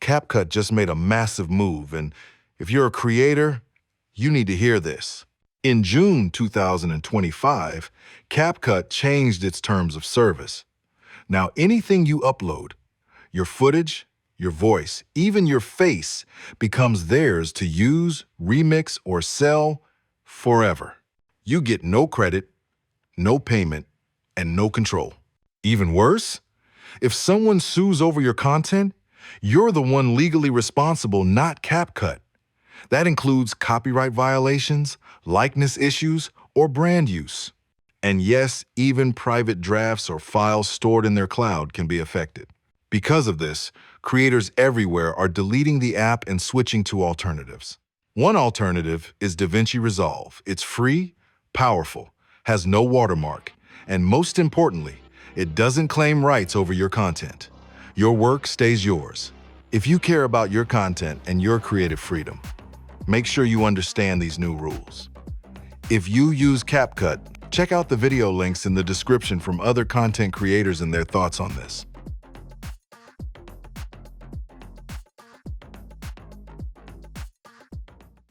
CapCut just made a massive move, and if you're a creator, you need to hear this. In June 2025, CapCut changed its terms of service. Now, anything you upload, your footage, your voice, even your face, becomes theirs to use, remix, or sell forever. You get no credit, no payment, and no control. Even worse, if someone sues over your content, you're the one legally responsible, not CapCut. That includes copyright violations, likeness issues, or brand use. And yes, even private drafts or files stored in their cloud can be affected. Because of this, creators everywhere are deleting the app and switching to alternatives. One alternative is DaVinci Resolve. It's free, powerful, has no watermark, and most importantly, it doesn't claim rights over your content. Your work stays yours. If you care about your content and your creative freedom, make sure you understand these new rules. If you use CapCut, check out the video links in the description from other content creators and their thoughts on this.